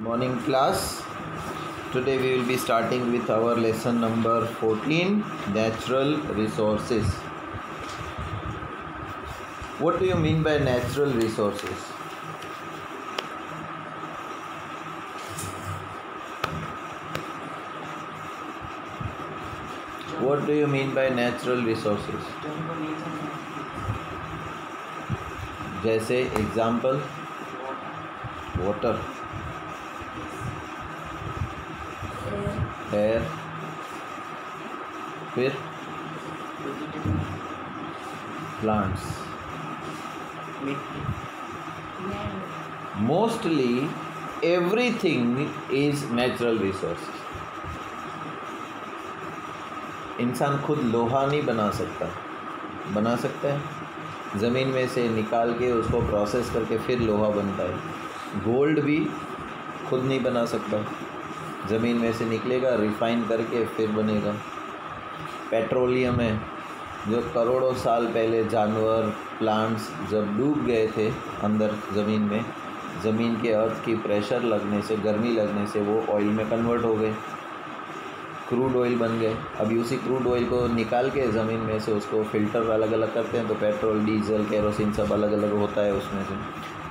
Morning class. Today we will be starting with our lesson number 14, natural resources. What do you mean by natural resources? What do you mean by natural resources? जैसे example water, air, फिर plants. Mostly everything is natural resource. इंसान खुद लोहा नहीं बना सकता है ज़मीन में से निकाल के उसको प्रोसेस करके फिर लोहा बनता है. गोल्ड भी खुद नहीं बना सकता, ज़मीन में से निकलेगा, रिफ़ाइन करके फिर बनेगा. पेट्रोलियम है जो करोड़ों साल पहले जानवर, प्लांट्स जब डूब गए थे अंदर ज़मीन में, ज़मीन के अर्थ की प्रेशर लगने से, गर्मी लगने से वो ऑयल में कन्वर्ट हो गए, क्रूड ऑयल बन गए. अभी उसी क्रूड ऑयल को निकाल के ज़मीन में से उसको फ़िल्टर अलग अलग करते हैं तो पेट्रोल, डीजल, केरोसिन सब अलग अलग होता है उसमें से.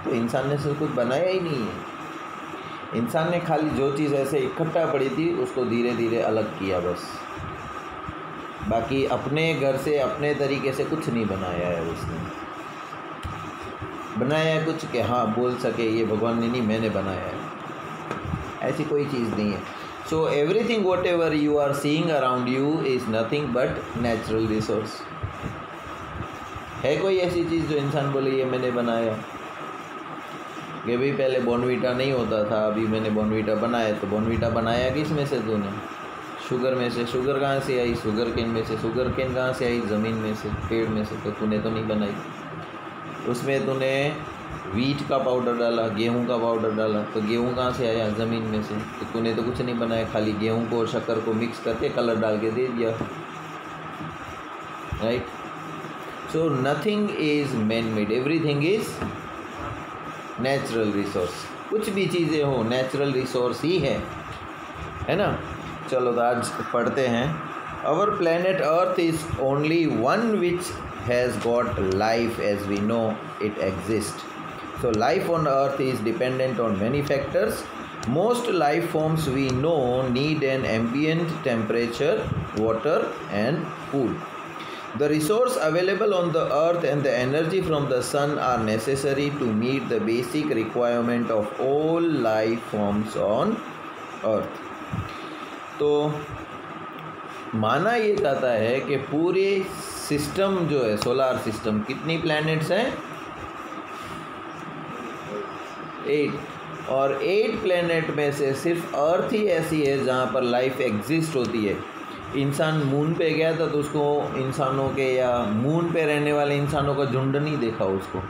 तो इंसान ने सब कुछ बनाया ही नहीं है. इंसान ने खाली जो चीज़ ऐसे इकट्ठा पड़ी थी उसको धीरे धीरे अलग किया बस. बाकी अपने घर से अपने तरीके से कुछ नहीं बनाया है उसने. बनाया है कुछ कि हाँ बोल सके ये भगवान ने नहीं, मैंने बनाया है, ऐसी कोई चीज़ नहीं है. So everything whatever you are seeing around you is nothing but natural resource. है कोई ऐसी चीज़ जो इंसान बोले ये मैंने बनाया? कि भाई पहले बॉर्नवीटा नहीं होता था, अभी मैंने बॉर्नवीटा बनाया. तो बॉर्नवीटा बनाया किस में से तूने? शुगर में से. शुगर कहाँ से आई? शुगर केन में से. शुगर केन कहाँ से आई? ज़मीन में से, पेड़ में से. तो तूने तो नहीं बनाई. उसमें तूने वीट का पाउडर डाला, गेहूं का पाउडर डाला, तो गेहूं कहाँ से आया? ज़मीन में से. तो तूने तो कुछ नहीं बनाया, खाली गेहूं को और शक्कर को मिक्स करके कलर डाल के दे दिया. Right. So nothing is man made, everything is natural resource. कुछ भी चीज़ें हो नेचुरल रिसोर्स ही है ना. चलो तो आज पढ़ते हैं. Our planet earth is only one which has got life as we know it exist. So life on earth is dependent on many factors. Most life forms we know need an ambient temperature, water and food. The resource available on the earth and the energy from the sun are necessary to meet the basic requirement of all life forms on earth. तो माना ये जाता है कि पूरे system जो है, solar system, कितनी प्लैनेट्स हैं? 8. और 8 प्लैनेट में से सिर्फ अर्थ ही ऐसी है जहाँ पर लाइफ एग्जिस्ट होती है. इंसान मून पे गया था तो उसको इंसानों के या मून पे रहने वाले इंसानों का झुंड नहीं देखा उसको.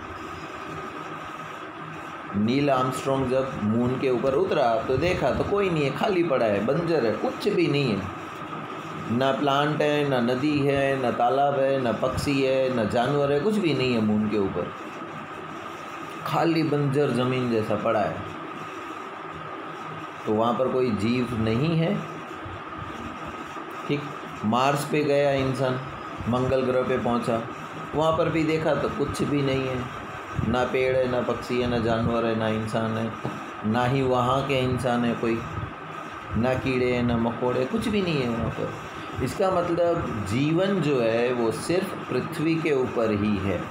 नील आर्मस्ट्रॉन्ग जब मून के ऊपर उतरा तो देखा तो कोई नहीं है, खाली पड़ा है, बंजर है, कुछ भी नहीं है. ना प्लांट है, ना नदी है, ना तालाब है, ना पक्षी है, ना जानवर है, कुछ भी नहीं है मून के ऊपर. खाली बंजर ज़मीन जैसा पड़ा है. तो वहाँ पर कोई जीव नहीं है. ठीक. मार्स पे गया इंसान, मंगल ग्रह पे पहुँचा, वहाँ पर भी देखा तो कुछ भी नहीं है. ना पेड़ है, ना पक्षी है, ना जानवर है, ना इंसान है, ना ही वहाँ के इंसान है कोई, ना कीड़े हैं, ना मकोड़े, कुछ भी नहीं है वहाँ पर. इसका मतलब जीवन जो है वो सिर्फ पृथ्वी के ऊपर ही है.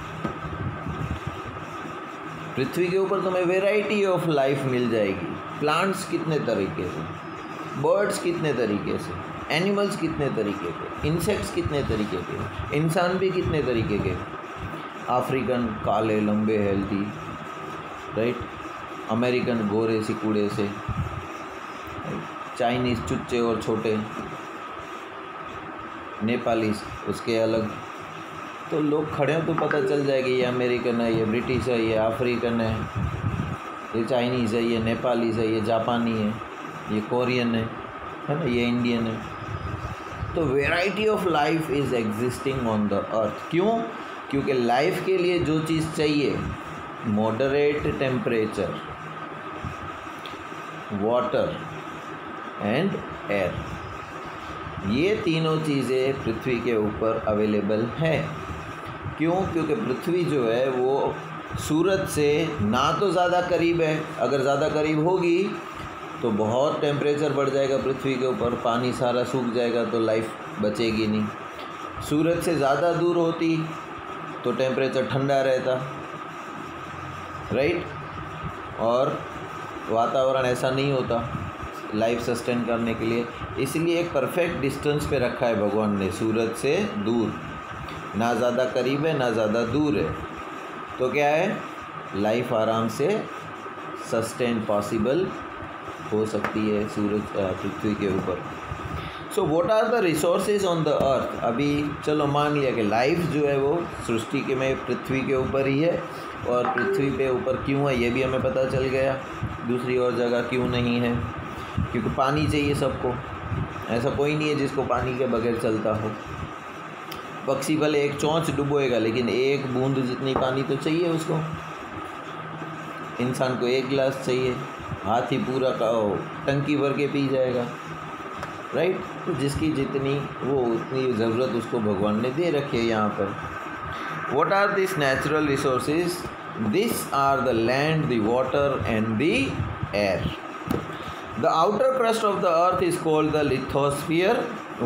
पृथ्वी के ऊपर तुम्हें वेराइटी ऑफ लाइफ मिल जाएगी. प्लांट्स कितने तरीके से, बर्ड्स कितने तरीके से, एनिमल्स कितने तरीके के, इंसेक्ट्स कितने तरीके के, इंसान भी कितने तरीके के. अफ्रीकन काले लंबे हेल्दी, राइट. अमेरिकन गोरे सिकुड़े से, चाइनीज़ चुच्चे और छोटे, नेपालीस उसके अलग. तो लोग खड़े हो तो पता चल जाएगा ये अमेरिकन है, ये ब्रिटिश है, ये अफ्रीकन है, ये चाइनीज़ है, ये नेपालीज़ है, ये जापानी है, ये कोरियन है ना, ये इंडियन है. तो variety of life is existing on the अर्थ. क्यों? क्योंकि लाइफ के लिए जो चीज़ चाहिए, moderate temperature, water and air, ये तीनों चीज़ें पृथ्वी के ऊपर अवेलेबल हैं। क्यों? क्योंकि पृथ्वी जो है वो सूरज से ना तो ज़्यादा करीब है, अगर ज़्यादा करीब होगी तो बहुत टेम्परेचर बढ़ जाएगा पृथ्वी के ऊपर, पानी सारा सूख जाएगा, तो लाइफ बचेगी नहीं। सूरज से ज़्यादा दूर होती तो टेम्परेचर ठंडा रहता, राइट, और वातावरण ऐसा नहीं होता लाइफ सस्टेन करने के लिए। इसलिए एक परफेक्ट डिस्टेंस पे रखा है भगवान ने, सूरज से दूर, ना ज़्यादा करीब है ना ज़्यादा दूर है, तो क्या है, लाइफ आराम से सस्टेन पॉसिबल हो सकती है सूरज पृथ्वी के ऊपर। So what are the resources on the earth? अभी चलो मान लिया कि लाइफ जो है वो सृष्टि के में पृथ्वी के ऊपर ही है, और पृथ्वी पे ऊपर क्यों है ये भी हमें पता चल गया, दूसरी और जगह क्यों नहीं है, क्योंकि पानी चाहिए सबको, ऐसा कोई नहीं है जिसको पानी के बगैर चलता हो। पक्षी भले एक चोंच डुबोएगा लेकिन एक बूंद जितनी पानी तो चाहिए उसको। इंसान को एक गिलास चाहिए, हाथी पूरा का टंकी भर के पी जाएगा, राइट। तो जिसकी जितनी वो उतनी ज़रूरत उसको भगवान ने दे रखी है यहाँ पर। What are this natural resources? This are the land, the water and the air. The outer crust of the earth is called the lithosphere.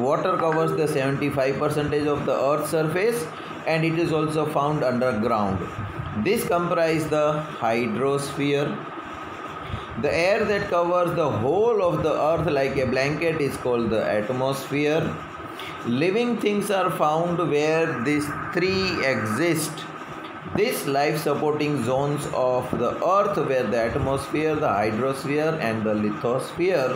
Water covers the 75% of the earth's surface and it is also found underground. This comprises the hydrosphere. The air that covers the whole of the earth like a blanket is called the atmosphere. Living things are found where these three exist. These life-supporting zones of the earth where the atmosphere, the hydrosphere and the lithosphere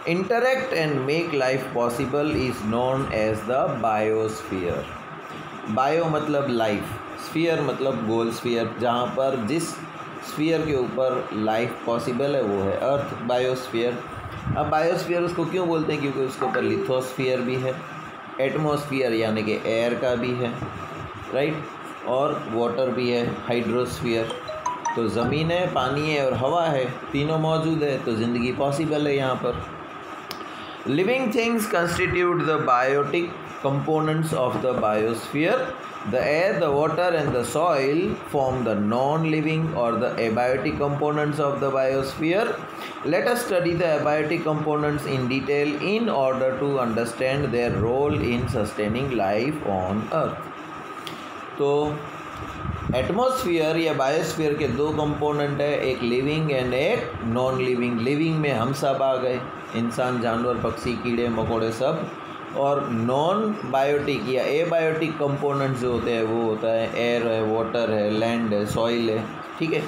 interact and make life possible is known as the biosphere. Bio मतलब life, sphere मतलब गोल sphere, जहाँ पर जिस sphere के ऊपर life possible है वो है अर्थ, बायोस्फीयर। अब बायोस्फीयर उसको क्यों बोलते हैं? क्योंकि उसके ऊपर लिथोस्फीयर भी है, एटमॉस्फियर यानी कि एयर का भी है, राइट, और वाटर भी है, हाइड्रोस्फीयर। तो ज़मीन है, पानी है और हवा है, तीनों मौजूद है, तो ज़िंदगी पॉसिबल है यहाँ पर। Living things constitute the biotic components of the biosphere. The air, the water and the soil form the non-living or the abiotic components of the biosphere. Let us study the abiotic components in detail in order to understand their role in sustaining life on earth. तो atmosphere या biosphere के दो component है, एक living and एक non living. Living में हम सब आ गए, इंसान, जानवर, पक्षी, कीड़े मकोड़े सब, और नॉन बायोटिक या एबायोटिक कंपोनेंट्स जो होते हैं वो होता है एयर है, वाटर है, लैंड है, सॉइल है, ठीक है।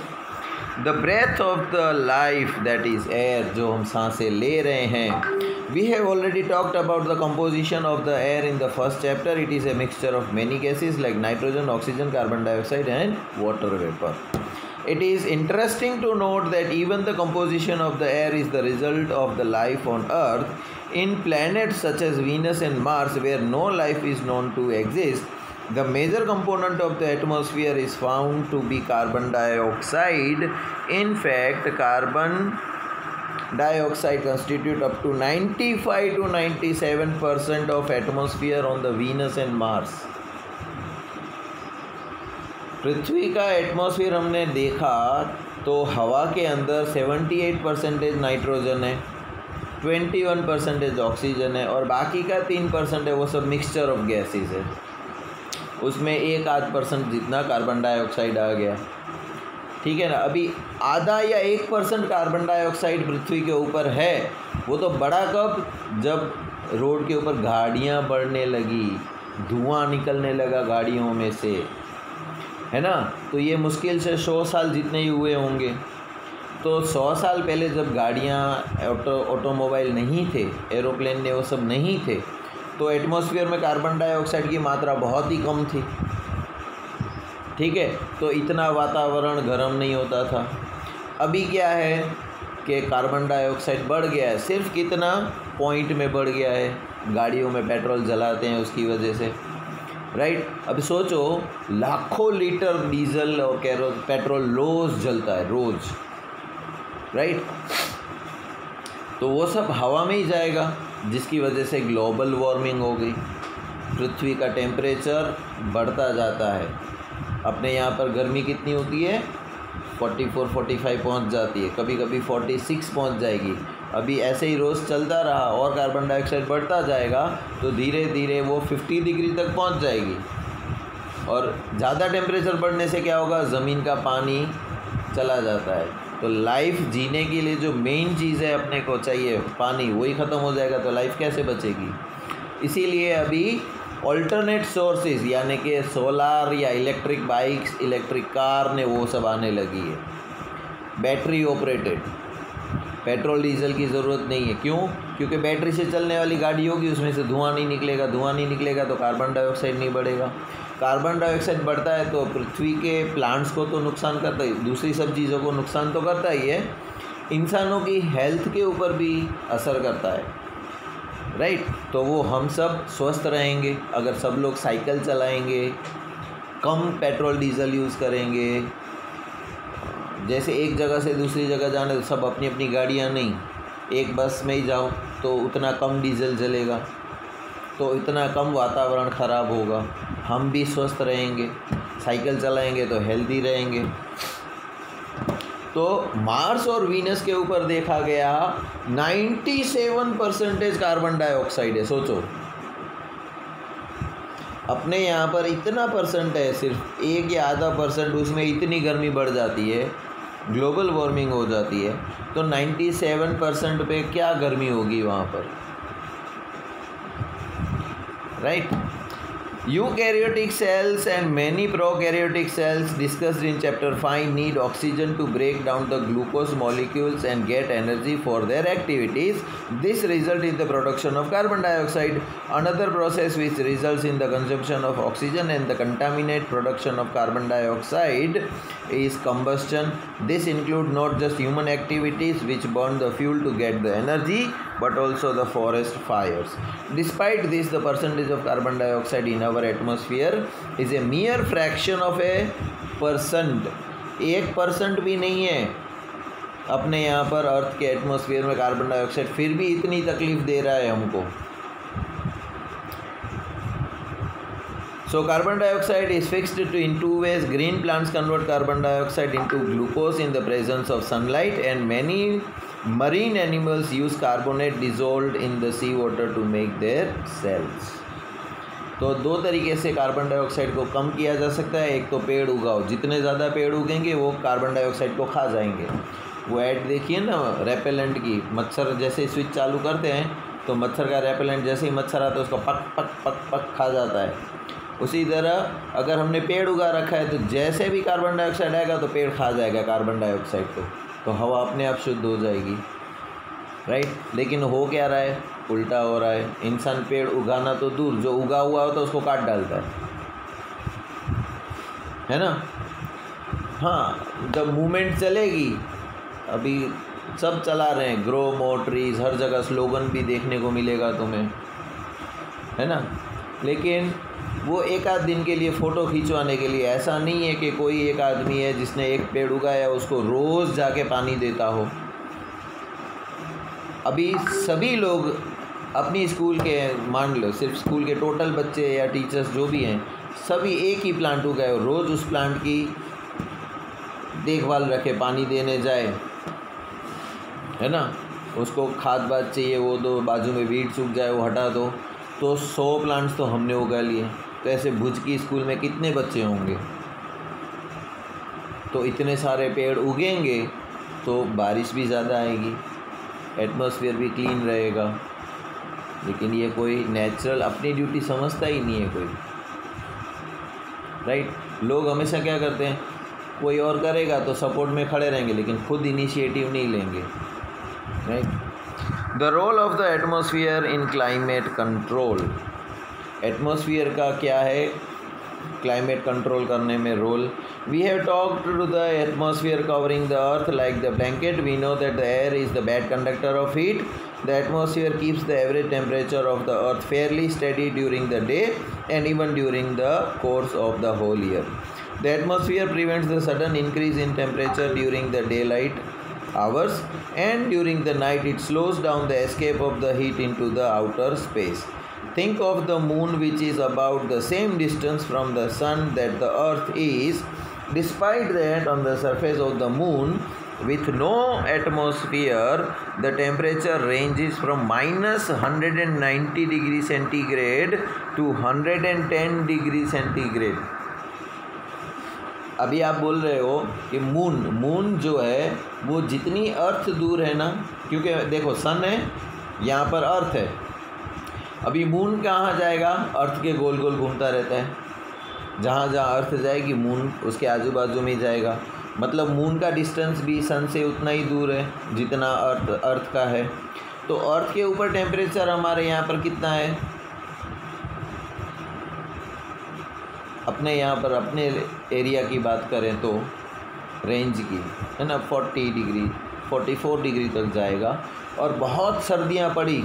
The breath of the life that is air, जो हम सांसें ले रहे हैं। We have already talked about the composition of the air in the first chapter. It is a mixture of many gases like nitrogen, oxygen, carbon dioxide and water vapour. It is interesting to note that even the composition of the air is the result of the life on Earth. In planets such as Venus and Mars, where no life is known to exist, the major component of the atmosphere is found to be carbon dioxide. In fact, carbon dioxide constitutes up to 95 to 97% of atmosphere on the Venus and Mars. पृथ्वी का atmosphere हमने देखा तो हवा के अंदर 78% nitrogen है, 21% oxygen है और बाकी का 3% है वो सब मिक्सचर ऑफ गैसेस है। उसमें 1-8% जितना कार्बन डाइऑक्साइड आ गया, ठीक है ना। अभी आधा या 1% कार्बन डाइऑक्साइड पृथ्वी के ऊपर है, वो तो बड़ा कब, जब रोड के ऊपर गाड़ियाँ बढ़ने लगी, धुआं निकलने लगा गाड़ियों में से, है ना। तो ये मुश्किल से 100 साल जितने ही हुए होंगे। तो 100 साल पहले जब गाड़ियाँ, ऑटोमोबाइल नहीं थे, एरोप्लेन ने वो सब नहीं थे, तो एटमॉस्फेयर में कार्बन डाइऑक्साइड की मात्रा बहुत ही कम थी, ठीक है। तो इतना वातावरण गर्म नहीं होता था। अभी क्या है कि कार्बन डाइऑक्साइड बढ़ गया है, सिर्फ कितना पॉइंट में बढ़ गया है, गाड़ियों में पेट्रोल जलाते हैं उसकी वजह से, राइट। अब सोचो लाखों लीटर डीजल और पेट्रोल रोज़ जलता है, रोज़, राइट। तो वो सब हवा में ही जाएगा, जिसकी वजह से ग्लोबल वार्मिंग हो गई। पृथ्वी का टेम्परेचर बढ़ता जाता है। अपने यहाँ पर गर्मी कितनी होती है, 44-45 पहुँच जाती है, कभी कभी 46 पहुँच जाएगी। अभी ऐसे ही रोज़ चलता रहा और कार्बन डाइऑक्साइड बढ़ता जाएगा तो धीरे धीरे वो 50 डिग्री तक पहुँच जाएगी। और ज़्यादा टेम्परेचर बढ़ने से क्या होगा, ज़मीन का पानी चला जाता है। तो लाइफ जीने के लिए जो मेन चीज़ है अपने को चाहिए पानी, वही ख़त्म हो जाएगा तो लाइफ कैसे बचेगी। इसीलिए अभी ऑल्टरनेट सोर्सेज यानी कि सोलार या इलेक्ट्रिक बाइक्स, इलेक्ट्रिक कार ने वो सब आने लगी है। बैटरी ऑपरेटेड, पेट्रोल डीजल की ज़रूरत नहीं है। क्यों? क्योंकि बैटरी से चलने वाली गाड़ी होगी, उसमें से धुआं नहीं निकलेगा, धुआं नहीं निकलेगा तो कार्बन डाइऑक्साइड नहीं बढ़ेगा। कार्बन डाइऑक्साइड बढ़ता है तो पृथ्वी के प्लांट्स को तो नुकसान करता ही, दूसरी सब चीज़ों को नुकसान तो करता ही है, इंसानों की हेल्थ के ऊपर भी असर करता है, राइट। तो वो हम सब स्वस्थ रहेंगे अगर सब लोग साइकिल चलाएंगे, कम पेट्रोल डीजल यूज़ करेंगे। जैसे एक जगह से दूसरी जगह जाने तो सब अपनी अपनी गाड़ियाँ नहीं, एक बस में ही जाओ तो उतना कम डीजल जलेगा, तो इतना कम वातावरण ख़राब होगा, हम भी स्वस्थ रहेंगे। साइकिल चलाएंगे तो हेल्दी रहेंगे। तो मार्स और वीनस के ऊपर देखा गया 97% कार्बन डाइऑक्साइड है। सोचो, अपने यहाँ पर इतना परसेंट है, सिर्फ 1 या आधा %, उसमें इतनी गर्मी बढ़ जाती है, ग्लोबल वार्मिंग हो जाती है। तो 97% पे क्या गर्मी होगी वहाँ पर, right. Eukaryotic cells and many prokaryotic cells discussed in chapter 5 need oxygen to break down the glucose molecules and get energy for their activities. This results in the production of carbon dioxide. Another process which results in the consumption of oxygen and the contaminate production of carbon dioxide is combustion. This includes not just human activities which burn the fuel to get the energy, but also the forest fires. Despite this, the percentage of carbon dioxide in our atmosphere is a mere fraction of a percent. 1% भी नहीं है अपने यहाँ पर अर्थ के atmosphere में carbon dioxide, फिर भी इतनी तकलीफ दे रहा है हमको। So carbon dioxide is fixed in two ways. Green plants convert carbon dioxide into glucose in the presence of sunlight, and many marine animals use carbonate dissolved in the sea water to make their cells. तो दो तरीके से carbon dioxide को कम किया जा सकता है। एक तो पेड़ उगाओ, जितने ज़्यादा पेड़ उगेंगे वो कार्बन डाइऑक्साइड को खा जाएंगे। वो ऐड देखिए ना रेपेलेंट की, मच्छर जैसे स्विच चालू करते हैं तो मच्छर का रेपेलेंट जैसे ही मच्छर आता है उसको पक पक पक पक खा जाता है। उसी तरह अगर हमने पेड़ उगा रखा है तो जैसे भी कार्बन डाइऑक्साइड आएगा तो पेड़ खा जाएगा कार्बन डाइऑक्साइड को, तो हवा अपने आप शुद्ध हो जाएगी, राइट। लेकिन हो क्या रहा है, उल्टा हो रहा है। इंसान पेड़ उगाना तो दूर, जो उगा हुआ होता है उसको काट डालता है ना। हाँ, जब मूवमेंट चलेगी, अभी सब चला रहे हैं ग्रो मोर ट्रीज, हर जगह स्लोगन भी देखने को मिलेगा तुम्हें, है ना। लेकिन वो एक आध दिन के लिए फ़ोटो खिंचवाने के लिए, ऐसा नहीं है कि कोई एक आदमी है जिसने एक पेड़ उगाया उसको रोज़ जाके पानी देता हो। अभी सभी लोग अपनी स्कूल के, मान लो सिर्फ स्कूल के टोटल बच्चे या टीचर्स जो भी हैं, सभी एक ही प्लांट उगाए, रोज़ उस प्लांट की देखभाल रखे, पानी देने जाए, है ना। उसको खाद वाद चाहिए वो दो, बाजू में वीड सूख जाए वो हटा दो। तो 100 प्लांट्स तो हमने उगा लिए। तो ऐसे भुज की स्कूल में कितने बच्चे होंगे, तो इतने सारे पेड़ उगेंगे तो बारिश भी ज़्यादा आएगी, एटमॉस्फेयर भी क्लीन रहेगा। लेकिन ये कोई नेचुरल अपनी ड्यूटी समझता ही नहीं है कोई, राइट। लोग हमेशा क्या करते हैं, कोई और करेगा तो सपोर्ट में खड़े रहेंगे लेकिन खुद इनिशिएटिव नहीं लेंगे, right. The role of the atmosphere in climate control. Atmosphere का क्या है क्लाइमेट कंट्रोल करने में रोल। We have talked to the atmosphere covering the earth like the blanket. We know that the air is the bad conductor of heat. The atmosphere keeps the average temperature of the earth fairly steady during the day and even during the course of the whole year. The atmosphere prevents the sudden increase in temperature during the daylight hours, and during the night it slows down the escape of the heat into the outer space. Think of the moon, which is about the same distance from the sun that the earth is. Despite that, on the surface of the moon, with no atmosphere, the temperature ranges from minus 190 degree centigrade to 110 degree centigrade. अभी आप बोल रहे हो कि moon जो है वो जितनी अर्थ दूर है ना, क्योंकि देखो सन है, यहाँ पर अर्थ है, अभी मून कहाँ जाएगा? अर्थ के गोल गोल घूमता रहता है, जहाँ जहाँ अर्थ जाएगी मून उसके आजू बाजू में जाएगा। मतलब मून का डिस्टेंस भी सन से उतना ही दूर है जितना अर्थ का है। तो अर्थ के ऊपर टेम्परेचर हमारे यहाँ पर कितना है? अपने यहाँ पर अपने एरिया की बात करें तो रेंज की है ना 40 डिग्री 44 डिग्री तक जाएगा। और बहुत सर्दियाँ पड़ी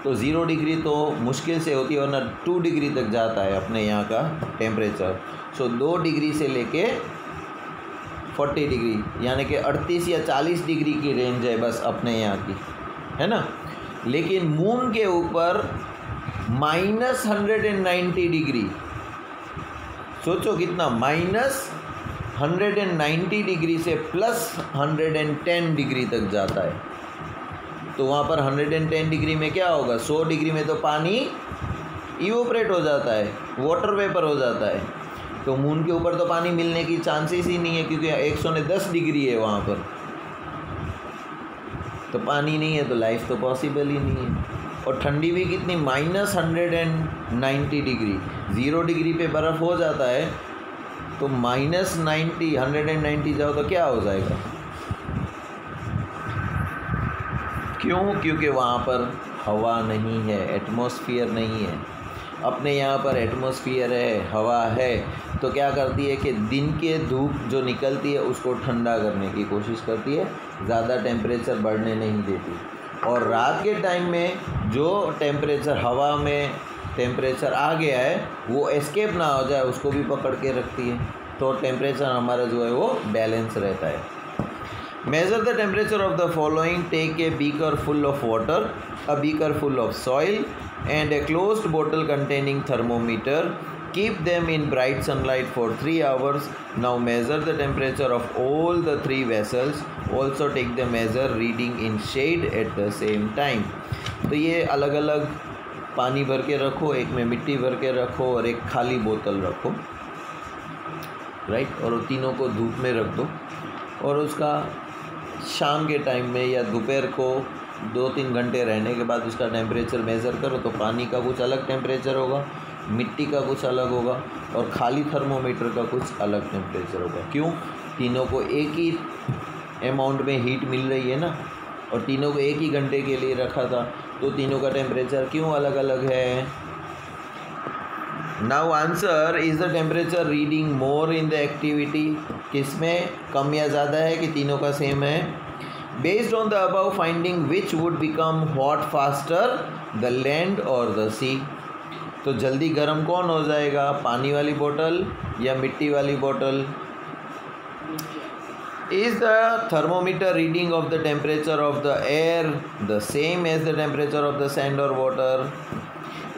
तो 0 डिग्री तो मुश्किल से होती है, वरना 2 डिग्री तक जाता है अपने यहाँ का टेम्परेचर। सो 2 डिग्री से लेके 40 डिग्री यानी कि 38 या 40 डिग्री की रेंज है बस अपने यहाँ की, है ना। लेकिन मून के ऊपर माइनस 190 डिग्री, सोचो कितना, माइनस 190 डिग्री से प्लस 110 डिग्री तक जाता है। तो वहाँ पर 110 डिग्री में क्या होगा? 100 डिग्री में तो पानी इवोपरेट हो जाता है, वाटर वेपर हो जाता है। तो मून के ऊपर तो पानी मिलने की चांसेस ही नहीं है, क्योंकि 110 डिग्री है वहाँ पर, तो पानी नहीं है तो लाइफ तो पॉसिबल ही नहीं है। और ठंडी भी कितनी, माइनस 190 डिग्री, 0 डिग्री पे बर्फ़ हो जाता है, तो माइनस 190 जाओ तो क्या हो जाएगा? क्यों? क्योंकि वहाँ पर हवा नहीं है, एटमॉस्फेयर नहीं है। अपने यहाँ पर एटमॉस्फेयर है, हवा है, तो क्या करती है कि दिन के धूप जो निकलती है उसको ठंडा करने की कोशिश करती है, ज़्यादा टेम्परेचर बढ़ने नहीं देती। और रात के टाइम में जो टेम्परेचर हवा में टेम्परेचर आ गया है वो एस्केप ना हो जाए, उसको भी पकड़ के रखती है, तो टेम्परेचर हमारा जो है वो बैलेंस रहता है। Measure the temperature of the following. Take a beaker full of water, a beaker full of soil, and a closed bottle containing thermometer. Keep them in bright sunlight for 3 hours. Now measure the temperature of all the 3 vessels. Also take the measure reading in shade at the same time. तो ये अलग अलग पानी भर के रखो, एक में मिट्टी भर के रखो और एक खाली बोतल रखो, राइट। और वो तीनों को धूप में रख दो, और उसका शाम के टाइम में या दोपहर को 2-3 घंटे रहने के बाद उसका टेम्परेचर मेज़र करो, तो पानी का कुछ अलग टेम्परेचर होगा, मिट्टी का कुछ अलग होगा, और खाली थर्मोमीटर का कुछ अलग टेम्परेचर होगा। क्यों? तीनों को एक ही अमाउंट में हीट मिल रही है ना, और तीनों को एक ही घंटे के लिए रखा था, तो तीनों का टेम्परेचर क्यों अलग अलग है? Now answer, is the temperature reading more in the activity? किस में कम या ज़्यादा है कि तीनों का सेम है? Based on the above finding which would become hot faster, the land और द सी? तो जल्दी गर्म कौन हो जाएगा, पानी वाली बोतल या मिट्टी वाली बोतल? Is the thermometer reading of the temperature of the air the same as the temperature of the sand और water?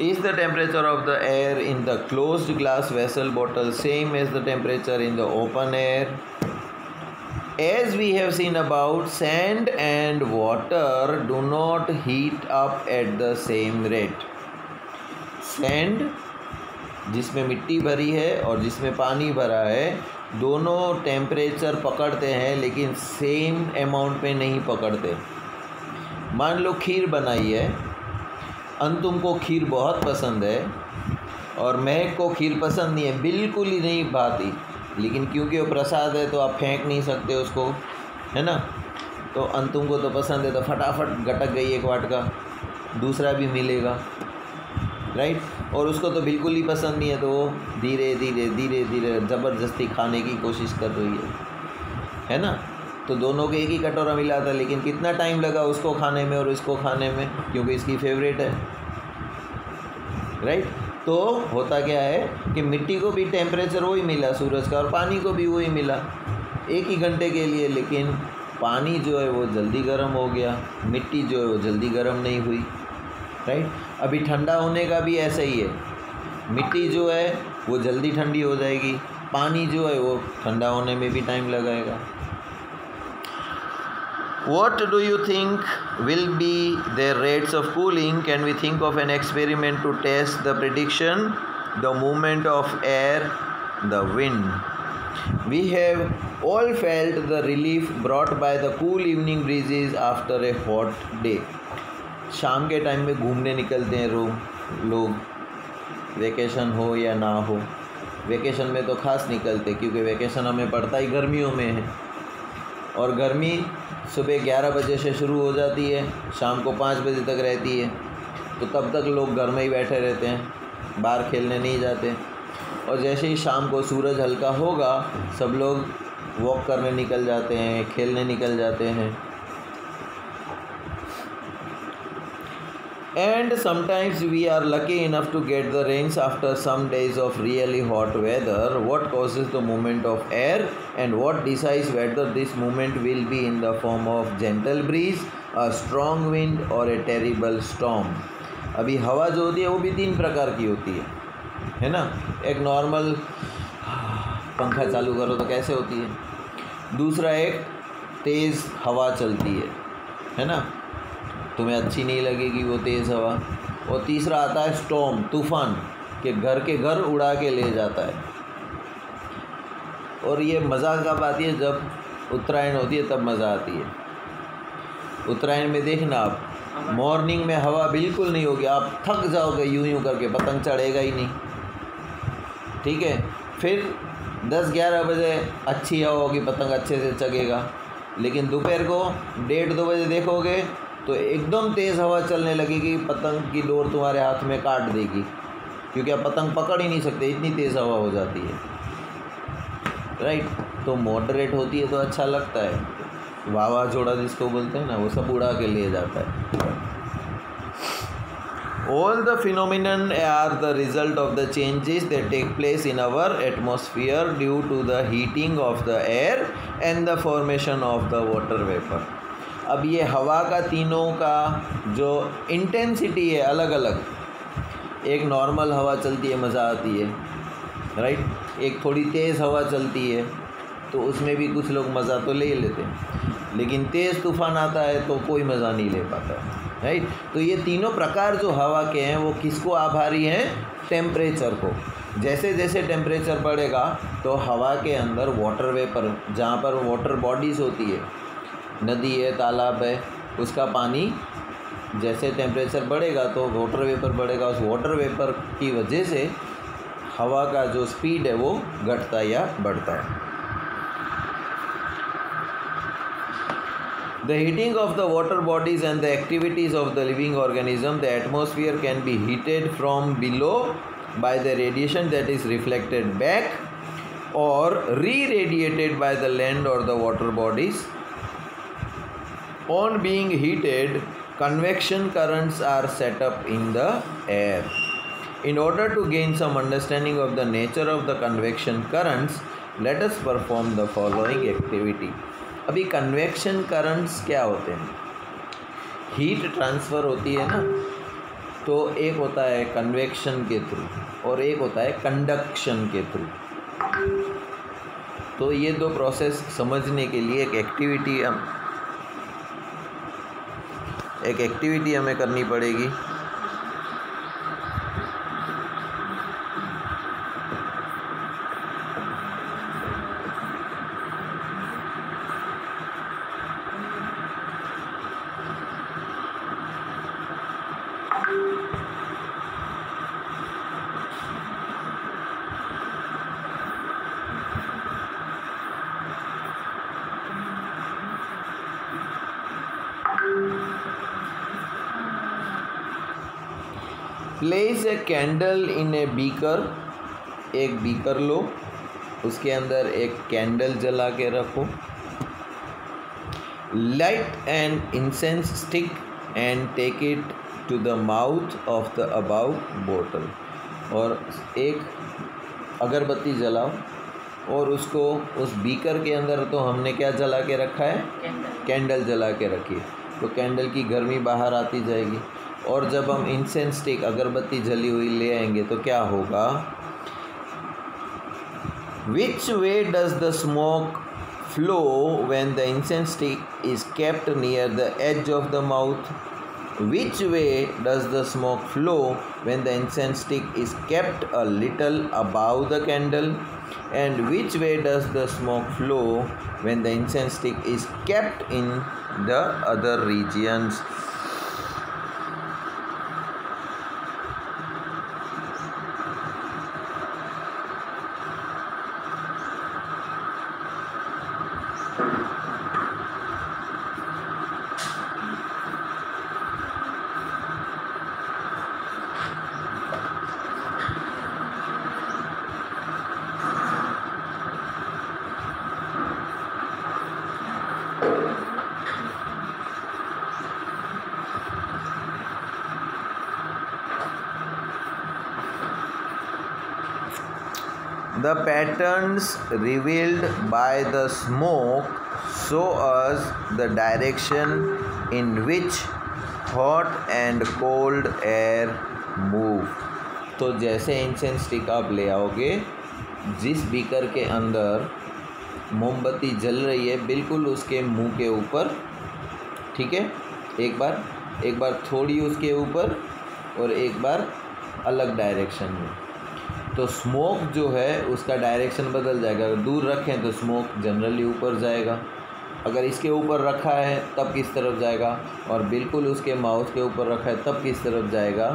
Is the temperature of the air in the closed glass vessel bottle same as the temperature in the open air? As we have seen above, sand and water do not heat up at the same rate. Sand जिसमें मिट्टी भरी है और जिसमें पानी भरा है, दोनों टेम्परेचर पकड़ते हैं लेकिन सेम अमाउंट में नहीं पकड़ते। मान लो खीर बनाई है, अंतुम को खीर बहुत पसंद है और महक को खीर पसंद नहीं है, बिल्कुल ही नहीं भाती, लेकिन क्योंकि वो प्रसाद है तो आप फेंक नहीं सकते उसको, है ना। तो अंतुम को तो पसंद है तो फटाफट गटक गई एक वाटका, दूसरा भी मिलेगा, राइट। और उसको तो बिल्कुल ही पसंद नहीं है, तो वो धीरे धीरे धीरे धीरे ज़बरदस्ती खाने की कोशिश कर रही है ना। तो दोनों को एक ही कटोरा मिला था, लेकिन कितना टाइम लगा उसको खाने में और इसको खाने में, क्योंकि इसकी फेवरेट है, राइट। तो होता क्या है कि मिट्टी को भी टेम्परेचर वही मिला सूरज का, और पानी को भी वही मिला एक ही घंटे के लिए, लेकिन पानी जो है वो जल्दी गर्म हो गया, मिट्टी जो है वो जल्दी गर्म नहीं हुई, राइट। अभी ठंडा होने का भी ऐसा ही है, मिट्टी जो है वो जल्दी ठंडी हो जाएगी, पानी जो है वो ठंडा होने में भी टाइम लगाएगा। What do you think will be their rates of cooling? Can we think of an experiment to test the prediction, the movement of air, the wind? We have all felt the relief brought by the cool evening breezes after a hot day. शाम के time में घूमने निकलते हैं लोग, vacation हो या ना हो। वेकेशन में तो खास निकलते क्योंकि वेकेशन हमें पड़ता ही गर्मियों में है, और गर्मी सुबह 11 बजे से शुरू हो जाती है, शाम को 5 बजे तक रहती है। तो तब तक लोग घर में ही बैठे रहते हैं, बाहर खेलने नहीं जाते। और जैसे ही शाम को सूरज हल्का होगा, सब लोग वॉक करने निकल जाते हैं, खेलने निकल जाते हैं। And sometimes we are lucky enough to get the rains after some days of really hot weather. What causes the movement of air and what decides whether this movement will be in the form of gentle breeze, a strong wind or a terrible storm? अभी हवा जो होती है वो भी 3 प्रकार की होती है ना। एक नॉर्मल पंखा चालू करो तो कैसे होती है, दूसरा एक तेज़ हवा चलती है ना, तुम्हें अच्छी नहीं लगेगी वो तेज़ हवा। और तीसरा आता है स्टॉर्म, तूफ़ान, के घर उड़ा के ले जाता है। और ये मज़ा कब आती है, जब उत्तरायण होती है तब मज़ा आती है। उत्तरायण में देखना आप, मॉर्निंग में हवा बिल्कुल नहीं होगी, आप थक जाओगे यूं करके, पतंग चढ़ेगा ही नहीं, ठीक है। फिर 10-11 बजे अच्छी हवा होगी, पतंग अच्छे से चगेगा। लेकिन दोपहर को 1:30-2 बजे देखोगे तो एकदम तेज़ हवा चलने लगेगी, पतंग की डोर तुम्हारे हाथ में काट देगी, क्योंकि आप पतंग पकड़ ही नहीं सकते, इतनी तेज़ हवा हो जाती है, राइट। तो मॉडरेट होती है तो अच्छा लगता है, वावाझोड़ा जिसको बोलते हैं ना, वो सब उड़ा के ले जाता है। All the phenomenon are the result of the changes that take place in our atmosphere due to the heating of the air and the formation of the water vapor. अब ये हवा का तीनों का जो इंटेंसिटी है अलग अलग, एक नॉर्मल हवा चलती है मज़ा आती है, राइट। एक थोड़ी तेज़ हवा चलती है तो उसमें भी कुछ लोग मज़ा तो ले लेते हैं, लेकिन तेज़ तूफ़ान आता है तो कोई मज़ा नहीं ले पाता है, राइट। तो ये तीनों प्रकार जो हवा के हैं वो किसको आभारी हैं, टेम्परेचर को। जैसे जैसे टेम्परेचर बढ़ेगा तो हवा के अंदर वाटर वेपर, जहाँ पर वाटर बॉडीज़ होती है, नदी है, तालाब है, उसका पानी जैसे टेम्परेचर बढ़ेगा तो वाटर वेपर बढ़ेगा, उस वाटर वेपर की वजह से हवा का जो स्पीड है वो घटता या बढ़ता है। The heating of the water bodies and the activities of the living organism, the atmosphere can be heated from below by the radiation that is reflected back or re-radiated by the land or the water bodies. On being heated, convection currents are set up in the air. In order to gain some understanding of the nature of the convection currents, let us perform the following activity. अभी convection currents क्या होते हैं, heat transfer होती है ना, तो एक होता है कन्वेक्शन के थ्रू और एक होता है कंडक्शन के थ्रू। तो ये दो प्रोसेस समझने के लिए एक एक्टिविटी हमें करनी पड़ेगी। Place a candle in a beaker, एक बीकर लो, उसके अंदर एक कैंडल जला के रखो। Light and incense stick and take it to the mouth of the अबाउ बोतल, और एक अगरबत्ती जलाओ और उसको उस बीकर के अंदर तो हमने क्या जला के रखा है, कैंडल जला के रखी है, तो कैंडल की गर्मी बाहर आती जाएगी। और जब हम इंसेंस स्टिक अगरबत्ती जली हुई ले आएंगे तो क्या होगा, which way does the smoke flow when the incense stick is kept near the edge of the mouth, which way does the smoke flow when the incense stick is kept a little above the candle, and which way does the smoke flow when the incense stick is kept in the other regions? The patterns revealed by the smoke show us the direction in which hot and cold air move. तो जैसे incense stick आप ले आओगे, जिस beaker के अंदर मोमबत्ती जल रही है बिल्कुल उसके मुंह के ऊपर, ठीक है, एक बार थोड़ी उसके ऊपर और एक बार अलग डायरेक्शन में, तो स्मोक जो है उसका डायरेक्शन बदल जाएगा। अगर दूर रखें तो स्मोक जनरली ऊपर जाएगा, अगर इसके ऊपर रखा है तब किस तरफ जाएगा, और बिल्कुल उसके माउथ के ऊपर रखा है तब किस तरफ जाएगा।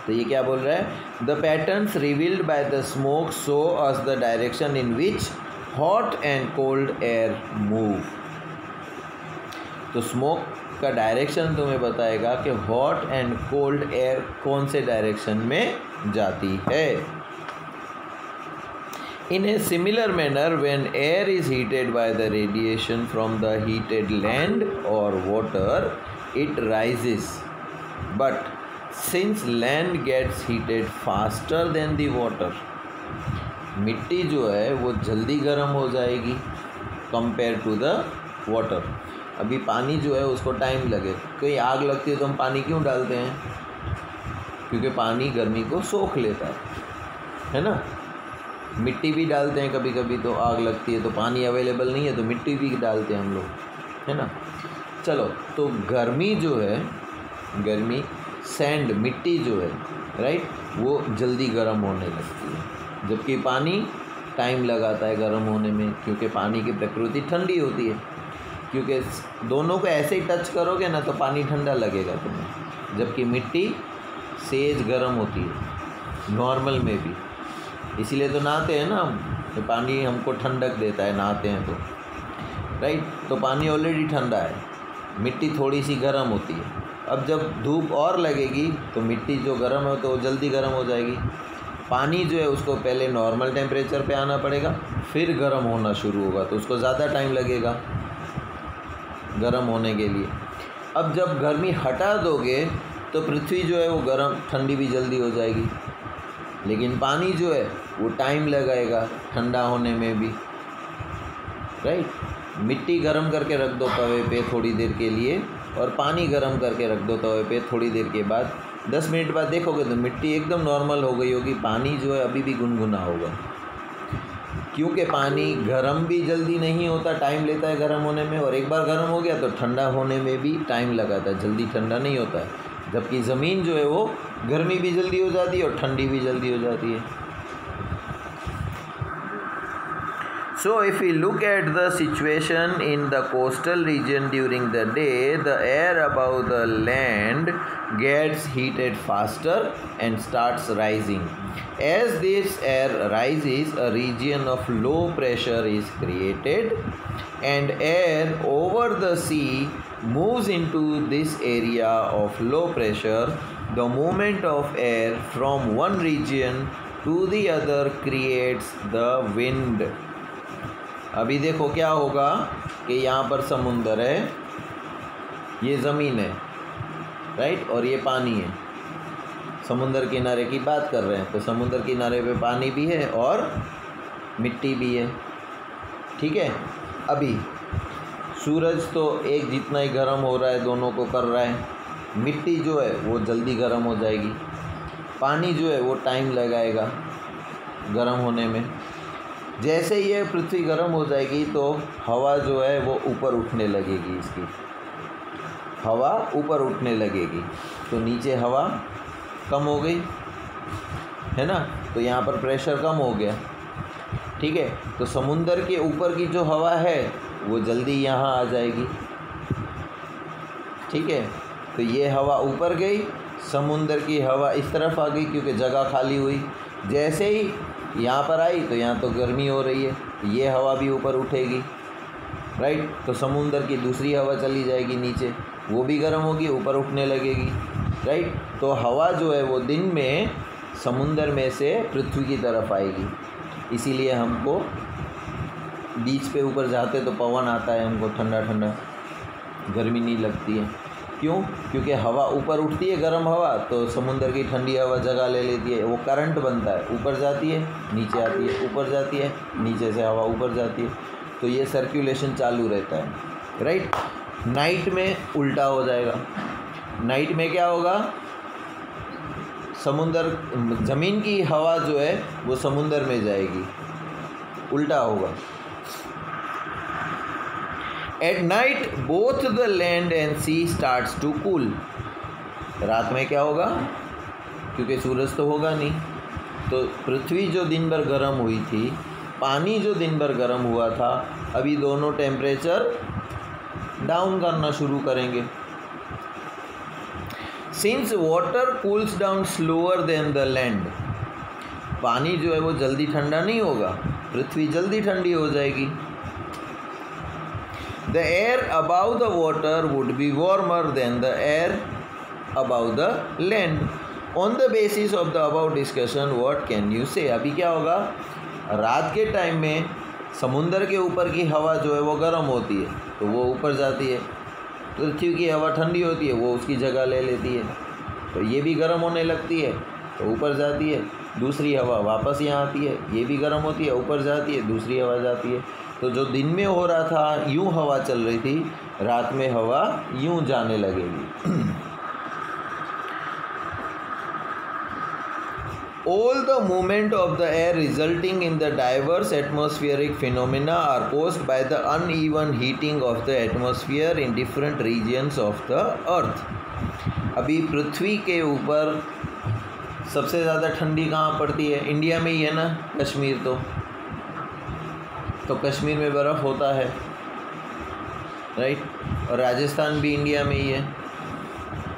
तो ये क्या बोल रहा है, the patterns revealed by the smoke show us the direction in which hot and cold air move. तो स्मोक का डायरेक्शन तुम्हें बताएगा कि हॉट एंड कोल्ड एयर कौन से डायरेक्शन में जाती है। In a similar manner, when air is heated by the radiation from the heated land or water, it rises. But since land gets heated faster than the water, मिट्टी जो है वो जल्दी गर्म हो जाएगी कंपेयर टू द वाटर। अभी पानी जो है उसको टाइम लगे, कोई आग लगती है तो हम पानी क्यों डालते हैं, क्योंकि पानी गर्मी को सोख लेता है ना। मिट्टी भी डालते हैं कभी कभी, तो आग लगती है तो पानी अवेलेबल नहीं है तो मिट्टी भी डालते हैं हम लोग, है ना। चलो, तो गर्मी जो है, गर्मी सैंड मिट्टी जो है, राइट, वो जल्दी गर्म होने लगती है, जबकि पानी टाइम लगाता है गर्म होने में, क्योंकि पानी की प्रकृति ठंडी होती है। क्योंकि दोनों को ऐसे ही टच करोगे ना तो पानी ठंडा लगेगा तुम्हें, जबकि मिट्टी सेज गर्म होती है नॉर्मल में भी। इसीलिए तो नहाते हैं ना हम, तो पानी हमको ठंडक देता है, नहाते हैं तो, राइट। तो पानी ऑलरेडी ठंडा है, मिट्टी थोड़ी सी गर्म होती है। अब जब धूप और लगेगी तो मिट्टी जो गर्म है तो जल्दी गर्म हो जाएगी। पानी जो है उसको पहले नॉर्मल टेम्परेचर पे आना पड़ेगा, फिर गर्म होना शुरू होगा, तो उसको ज़्यादा टाइम लगेगा गर्म होने के लिए। अब जब गर्मी हटा दोगे तो पृथ्वी जो है वो गर्म ठंडी भी जल्दी हो जाएगी, लेकिन पानी जो है वो टाइम लगाएगा ठंडा होने में भी, राइट। मिट्टी गर्म करके रख दो तवे पे थोड़ी देर के लिए, और पानी गर्म करके रख दो तवे पे, थोड़ी देर के बाद 10 मिनट बाद देखोगे तो मिट्टी एकदम नॉर्मल हो गई होगी, पानी जो है अभी भी गुनगुना होगा। क्योंकि पानी गर्म भी जल्दी नहीं होता, टाइम लेता है गर्म होने में, और एक बार गर्म हो गया तो ठंडा होने में भी टाइम लगाता है, जल्दी ठंडा नहीं होता है। जबकि ज़मीन जो है वो गर्मी भी जल्दी हो जाती है और ठंडी भी जल्दी हो जाती है। So if we look at the situation in the coastal region during the day, the air above the land gets heated faster and starts rising. As this air rises, a region of low pressure is created, and air over the sea moves into this area of low pressure. The movement of air from one region to the other creates the wind. अभी देखो क्या होगा कि यहाँ पर समुंदर है, ये ज़मीन है, राइट, और ये पानी है। समुंदर किनारे की बात कर रहे हैं तो समुंदर किनारे पे पानी भी है और मिट्टी भी है, ठीक है। अभी सूरज तो एक जितना ही गर्म हो रहा है दोनों को कर रहा है, मिट्टी जो है वो जल्दी गर्म हो जाएगी, पानी जो है वो टाइम लगाएगा गर्म होने में। जैसे ये पृथ्वी गर्म हो जाएगी तो हवा जो है वो ऊपर उठने लगेगी, इसकी हवा ऊपर उठने लगेगी, तो नीचे हवा कम हो गई है ना, तो यहाँ पर प्रेशर कम हो गया, ठीक है। तो समुंदर के ऊपर की जो हवा है वो जल्दी यहाँ आ जाएगी, ठीक है। तो ये हवा ऊपर गई, समुंदर की हवा इस तरफ आ गई क्योंकि जगह खाली हुई। जैसे ही यहाँ पर आई तो यहाँ तो गर्मी हो रही है, ये हवा भी ऊपर उठेगी, राइट। तो समुंदर की दूसरी हवा चली जाएगी नीचे, वो भी गर्म होगी, ऊपर उठने लगेगी, राइट। तो हवा जो है वो दिन में समुंदर में से पृथ्वी की तरफ आएगी। इसीलिए हमको बीच पे ऊपर जाते तो पवन आता है, हमको ठंडा ठंडा, गर्मी नहीं लगती है। क्यों? क्योंकि हवा ऊपर उठती है, गर्म हवा, तो समुंदर की ठंडी हवा जगह ले लेती है, वो करंट बनता है, ऊपर जाती है नीचे आती है, ऊपर जाती है नीचे से हवा ऊपर जाती है, तो ये सर्कुलेशन चालू रहता है, राइट। नाइट में उल्टा हो जाएगा। नाइट में क्या होगा? समुंदर, ज़मीन की हवा जो है वो समुंदर में जाएगी, उल्टा होगा। At night both the land and sea starts to cool। रात में क्या होगा? क्योंकि सूरज तो होगा नहीं, तो पृथ्वी जो दिन भर गर्म हुई थी, पानी जो दिन भर गर्म हुआ था, अभी दोनों टेम्परेचर डाउन करना शुरू करेंगे। Since water cools down slower than the land, पानी जो है वो जल्दी ठंडा नहीं होगा, पृथ्वी जल्दी ठंडी हो जाएगी। The air above the water would be warmer than the air above the land. On the basis of the above discussion, what can you say? अभी क्या होगा? रात के टाइम में समुंदर के ऊपर की हवा जो है वो गर्म होती है, तो वो ऊपर जाती है, पृथ्वी की हवा ठंडी होती है, वो उसकी जगह ले लेती है, तो ये भी गर्म होने लगती है, तो ऊपर जाती है, दूसरी हवा वापस यहाँ आती है, ये भी गर्म होती है, ऊपर जाती है, दूसरी हवा जाती है। तो जो दिन में हो रहा था यूँ हवा चल रही थी, रात में हवा यूँ जाने लगेगी। All the movement of the air resulting in the diverse atmospheric phenomena are caused by the uneven heating of the atmosphere in different regions of the earth। अभी पृथ्वी के ऊपर सबसे ज़्यादा ठंडी कहाँ पड़ती है? इंडिया में ही है ना, कश्मीर। तो कश्मीर में बर्फ़ होता है, राइट। और राजस्थान भी इंडिया में ही है,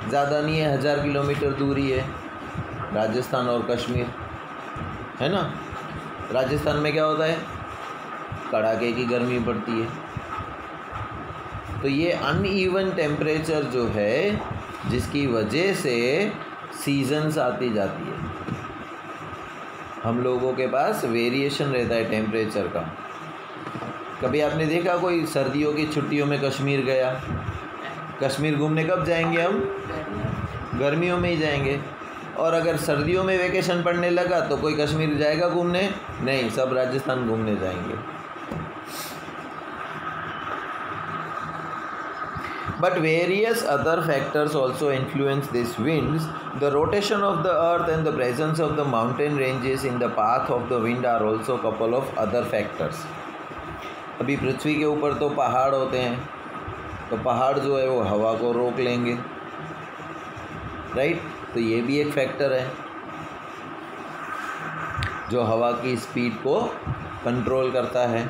ज़्यादा नहीं है, 1000 किलोमीटर दूरी है राजस्थान और कश्मीर, है ना। राजस्थान में क्या होता है? कड़ाके की गर्मी पड़ती है। तो ये अनइवन टेम्परेचर जो है, जिसकी वजह से सीजन्स आती जाती है, हम लोगों के पास वेरिएशन रहता है टेम्परेचर का। कभी आपने देखा कोई सर्दियों की छुट्टियों में कश्मीर गया? कश्मीर घूमने कब जाएंगे हम? गर्मियों में ही जाएंगे। और अगर सर्दियों में वेकेशन पड़ने लगा तो कोई कश्मीर जाएगा घूमने? नहीं, सब राजस्थान घूमने जाएंगे। But various other factors also influence these winds. The rotation of the earth and the presence of the mountain ranges in the path of the wind are also couple of other factors। अभी पृथ्वी के ऊपर तो पहाड़ होते हैं, तो पहाड़ जो है वो हवा को रोक लेंगे, राइट। तो ये भी एक फैक्टर है जो हवा की स्पीड को कंट्रोल करता है।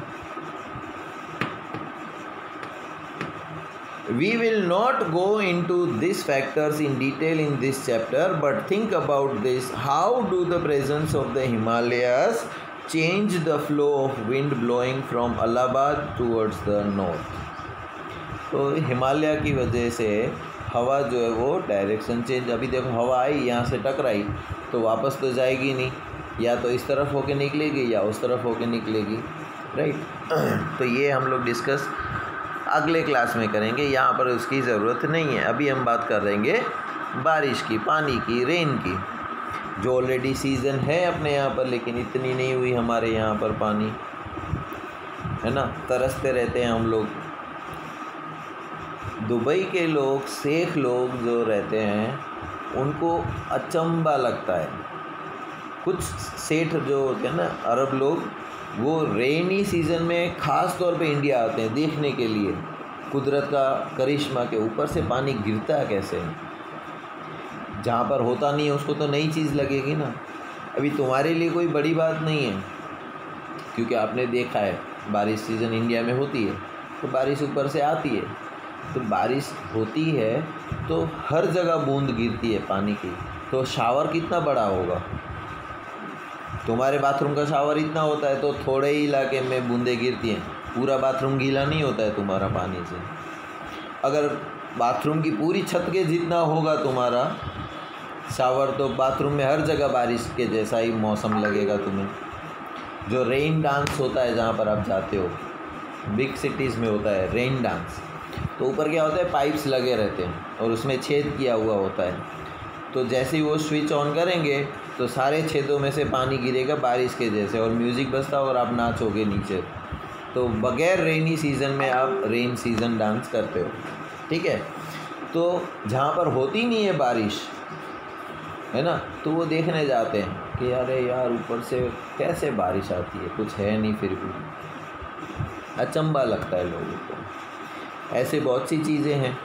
We will not go into these factors in detail in this chapter, but think about this: how do the presence of the Himalayas change the flow of wind blowing from Allahabad towards the north? तो हिमालय की वजह से हवा जो है वो direction change, अभी देखो हवा आई यहाँ से टकराई तो वापस तो जाएगी नहीं, या तो इस तरफ होके निकलेगी या उस तरफ होके निकलेगी, राइट। तो ये हम लोग डिस्कस अगले क्लास में करेंगे, यहाँ पर उसकी ज़रूरत नहीं है। अभी हम बात कर रहेंगे बारिश की, पानी की, रेन की, जो ऑलरेडी सीज़न है अपने यहाँ पर, लेकिन इतनी नहीं हुई हमारे यहाँ पर पानी, है ना, तरसते रहते हैं हम लोग। दुबई के लोग, शेख लोग जो रहते हैं उनको अचंभा लगता है। कुछ सेठ जो होते हैं ना अरब लोग, वो रेनी सीज़न में ख़ास तौर पे इंडिया आते हैं देखने के लिए कुदरत का करिश्मा के ऊपर से पानी गिरता है कैसे। जहाँ पर होता नहीं है उसको तो नई चीज़ लगेगी ना। अभी तुम्हारे लिए कोई बड़ी बात नहीं है, क्योंकि आपने देखा है बारिश सीज़न इंडिया में होती है तो बारिश ऊपर से आती है, तो बारिश होती है तो हर जगह बूंद गिरती है पानी की। तो शावर कितना बड़ा होगा, तुम्हारे बाथरूम का शावर इतना होता है तो थोड़े ही इलाके में बूंदें गिरती हैं, पूरा बाथरूम गीला नहीं होता है तुम्हारा पानी से। अगर बाथरूम की पूरी छत के जितना होगा तुम्हारा शावर तो बाथरूम में हर जगह बारिश के जैसा ही मौसम लगेगा तुम्हें। जो रेन डांस होता है जहाँ पर आप जाते हो, बिग सिटीज़ में होता है रेन डांस, तो ऊपर क्या होता है पाइप्स लगे रहते हैं और उसमें छेद किया हुआ होता है। तो जैसे ही वो स्विच ऑन करेंगे तो सारे छेदों में से पानी गिरेगा बारिश के जैसे, और म्यूज़िक बजता और आप नाचोगे नीचे। तो बगैर रेनी सीज़न में आप रेन सीज़न डांस करते हो, ठीक है। तो जहाँ पर होती नहीं है बारिश, है ना, तो वो देखने जाते हैं कि अरे यार ऊपर से कैसे बारिश आती है, कुछ है नहीं, फिर भी अचंभा लगता है लोगों को। ऐसे बहुत सी चीज़ें हैं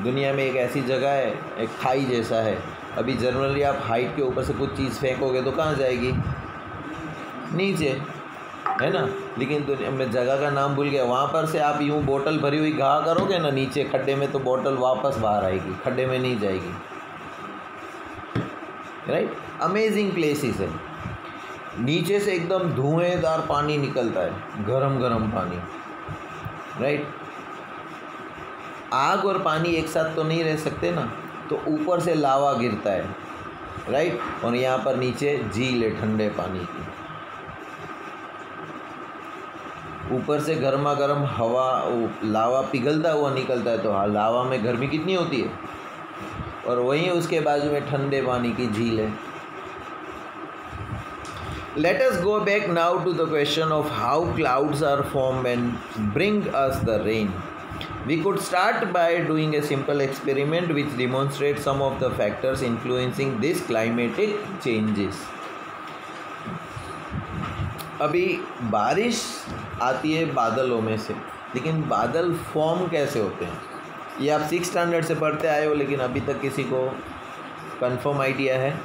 दुनिया में। एक ऐसी जगह है, एक खाई जैसा है, अभी जनरली आप हाइट के ऊपर से कुछ चीज़ फेंकोगे तो कहाँ जाएगी, नीचे, है ना। लेकिन दुनिया में जगह का नाम भूल गया, वहाँ पर से आप यूँ बोतल भरी हुई घा करोगे ना नीचे खड्डे में, तो बोतल वापस बाहर आएगी, खड्डे में नहीं जाएगी। राइट, अमेजिंग प्लेसेस है। नीचे से एकदम धुएंदार पानी निकलता है, गरम गरम पानी। राइट, आग और पानी एक साथ तो नहीं रह सकते ना, तो ऊपर से लावा गिरता है। राइट, और यहाँ पर नीचे झील है ठंडे पानी की, ऊपर से गर्मा गर्म हवा, लावा पिघलता हुआ निकलता है, तो लावा में गर्मी कितनी होती है, और वहीं उसके बाजू में ठंडे पानी की झील है। Let us go back now to the question of how clouds are formed and bring us the rain. We could start by doing a simple experiment which demonstrates some of the factors influencing this climatic changes. अभी बारिश आती है बादलों में से, लेकिन बादल form कैसे होते हैं ये आप 6th स्टैंडर्ड से पढ़ते आए हो, लेकिन अभी तक किसी को कंफर्म आइडिया है?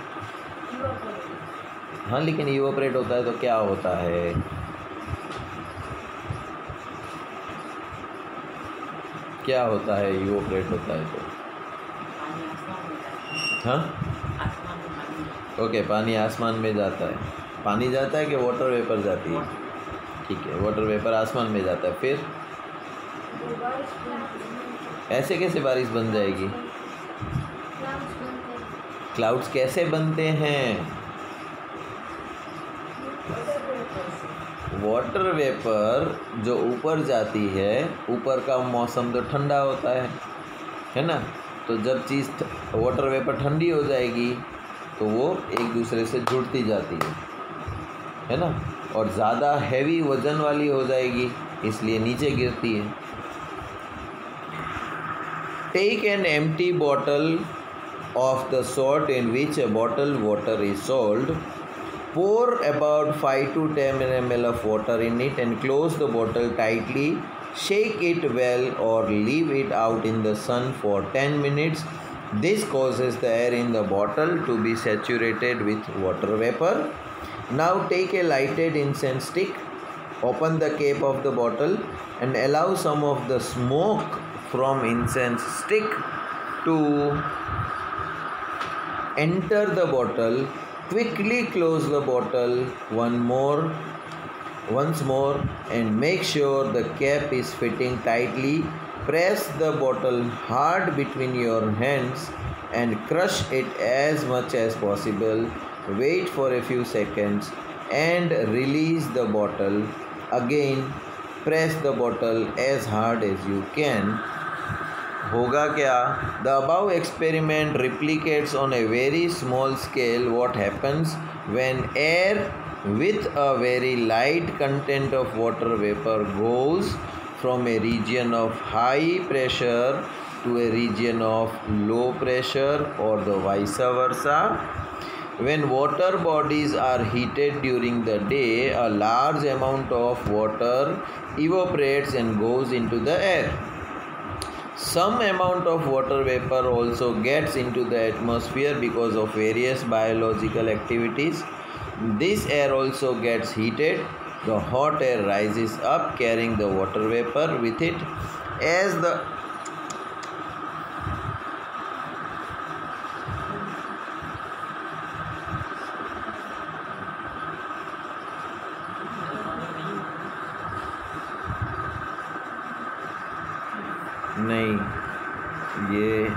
हाँ, लेकिन इवोपरेट होता है तो क्या होता है? क्या होता है इवोपरेट होता है तो? हाँ, ओके, पानी आसमान में जाता है। पानी जाता है कि वाटर वेपर जाती है? ठीक है, वाटर वेपर आसमान में जाता है। फिर ऐसे कैसे बारिश बन जाएगी? क्लाउड्स कैसे बनते हैं? वाटर वेपर जो ऊपर जाती है, ऊपर का मौसम तो ठंडा होता है ना। तो जब चीज़ वाटर वेपर ठंडी हो जाएगी तो वो एक दूसरे से जुड़ती जाती है ना, और ज़्यादा हैवी वज़न वाली हो जाएगी, इसलिए नीचे गिरती है। Take an empty bottle of the sort in which a bottled water is sold. Pour about 5 to 10 ml of water in it and close the bottle tightly. Shake it well or leave it out in the sun for 10 minutes. This causes the air in the bottle to be saturated with water vapor. Now take a lighted incense stick, open the cap of the bottle and allow some of the smoke from incense stick to enter the bottle. Quickly close the bottle once more and make sure the cap is fitting tightly. Press the bottle hard between your hands and crush it as much as possible. Wait for a few seconds and release the bottle. Again, press the bottle as hard as you can. होगा क्या? The above experiment replicates on a very small scale what happens when air with a very light content of water vapor goes from a region of high pressure to a region of low pressure or the vice versa. When water bodies are heated during the day, a large amount of water evaporates and goes into the air. Some amount of water vapor also gets into the atmosphere because of various biological activities. This air also gets heated. The hot air rises up carrying the water vapor with it. As the नहीं, ये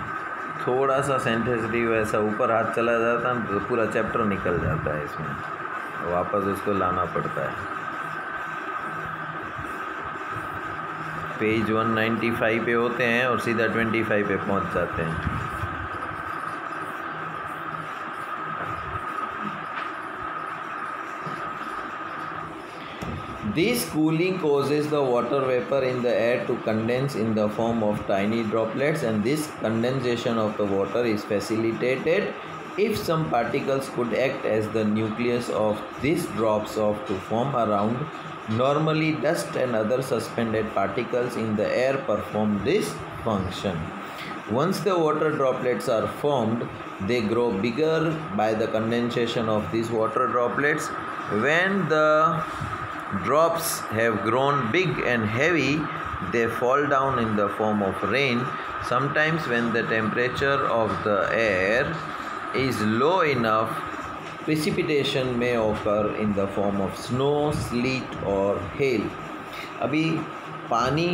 थोड़ा सा sensitive ऐसा ऊपर हाथ चला जाता है तो पूरा चैप्टर निकल जाता है, इसमें वापस उसको लाना पड़ता है। पेज 195 पे होते हैं और सीधा 25 पे पहुंच जाते हैं। This cooling causes the water vapor in the air to condense in the form of tiny droplets, and this condensation of the water is facilitated if some particles could act as the nucleus of these drops off to form around. Normally, dust and other suspended particles in the air perform this function. Once the water droplets are formed, they grow bigger by the condensation of these water droplets. When the drops have grown big and heavy, they fall down in the form of rain. Sometimes when the temperature of the air is low enough, precipitation may occur in the form of snow, sleet or hail. अभी पानी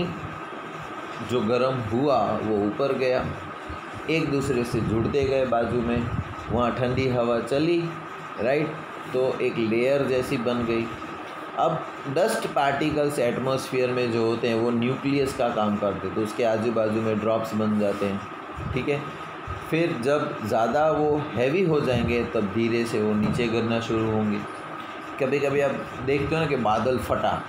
जो गर्म हुआ वो ऊपर गया, एक दूसरे से जुड़ते गए बाजू में, वहाँ ठंडी हवा चली, राइट, तो एक लेयर जैसी बन गई। अब डस्ट पार्टिकल्स एटमॉस्फेयर में जो होते हैं वो न्यूक्लियस का काम करते हैं, तो उसके आजू बाजू में ड्रॉप्स बन जाते हैं, ठीक है। फिर जब ज़्यादा वो हैवी हो जाएंगे तब धीरे से वो नीचे गिरना शुरू होंगे। कभी कभी आप देखते हो ना कि बादल फटा,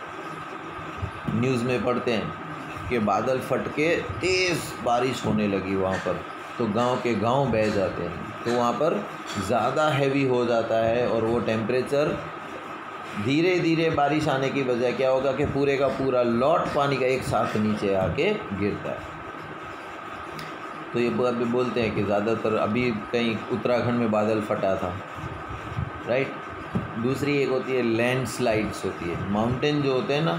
न्यूज़ में पढ़ते हैं कि बादल फट के तेज़ बारिश होने लगी वहाँ पर, तो गांव के गांव बह जाते हैं, तो वहाँ पर ज़्यादा हैवी हो जाता है और वो टेम्परेचर धीरे धीरे बारिश आने की वजह क्या होगा कि पूरे का पूरा लॉट पानी का एक साथ नीचे आके गिरता है। तो ये अभी बोलते हैं कि ज़्यादातर अभी कहीं उत्तराखंड में बादल फटा था, राइट। दूसरी एक होती है लैंडस्लाइड्स होती है, माउंटेन जो होते हैं ना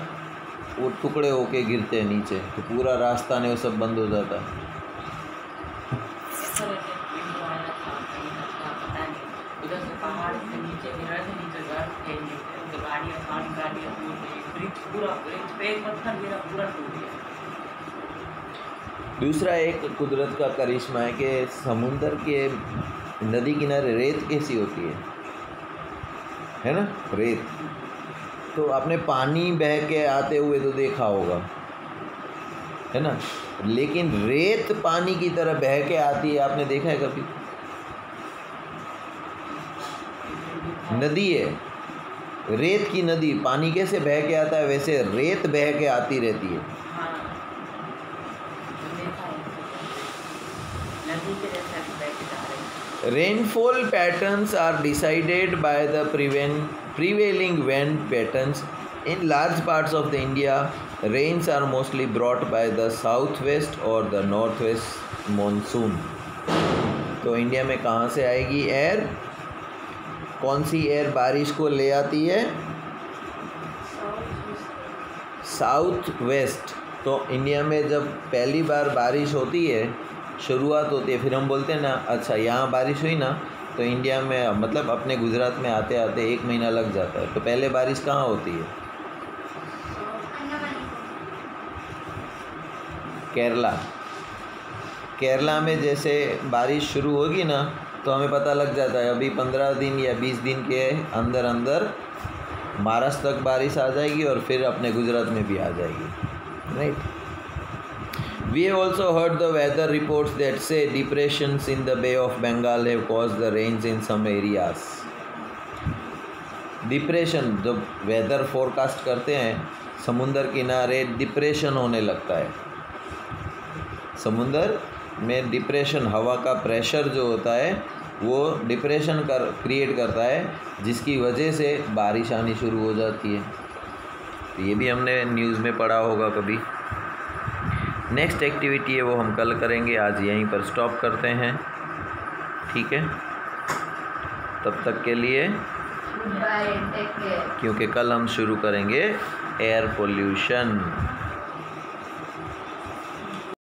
वो टुकड़े होके गिरते हैं नीचे, तो पूरा रास्ता नहीं वो सब बंद हो जाता है। दूसरा एक कुदरत का करिश्मा है कि समुंदर के नदी किनारे रेत कैसी होती है ना, रेत। तो आपने पानी बह के आते हुए तो देखा होगा, है ना, लेकिन रेत पानी की तरह बह के आती है, आपने देखा है कभी? नदी है, रेत की नदी, पानी कैसे बह के आता है वैसे रेत बह के आती रहती है। Rainfall patterns are decided by the prevailing wind patterns. In large parts of the India, rains are mostly brought by the southwest or the northwest monsoon. तो इंडिया में कहाँ से आएगी एयर? कौन सी एयर बारिश को ले आती है? South west. तो इंडिया में जब पहली बार बारिश होती है, शुरुआत होती है, फिर हम बोलते हैं ना अच्छा यहाँ बारिश हुई ना, तो इंडिया में मतलब अपने गुजरात में आते आते 1 महीना लग जाता है। तो पहले बारिश कहाँ होती है? केरला। केरला में जैसे बारिश शुरू होगी ना तो हमें पता लग जाता है अभी 15 दिन या 20 दिन के अंदर अंदर महाराष्ट्र तक बारिश आ जाएगी और फिर अपने गुजरात में भी आ जाएगी, right. We have also heard the weather reports that say depressions in the Bay of Bengal have caused the rains in some areas. Depression, जब वेदर फोरकास्ट करते हैं समुंदर किनारे डिप्रेशन होने लगता है, समुंदर में डिप्रेशन, हवा का प्रेशर जो होता है वो डिप्रेशन क्रिएट करता है, जिसकी वजह से बारिश आनी शुरू हो जाती है। तो ये भी हमने न्यूज़ में पढ़ा होगा कभी। नेक्स्ट एक्टिविटी है वो हम कल करेंगे, आज यहीं पर स्टॉप करते हैं, ठीक है। तब तक के लिए बाय, टेक केयर। क्योंकि कल हम शुरू करेंगे एयर पोल्यूशन।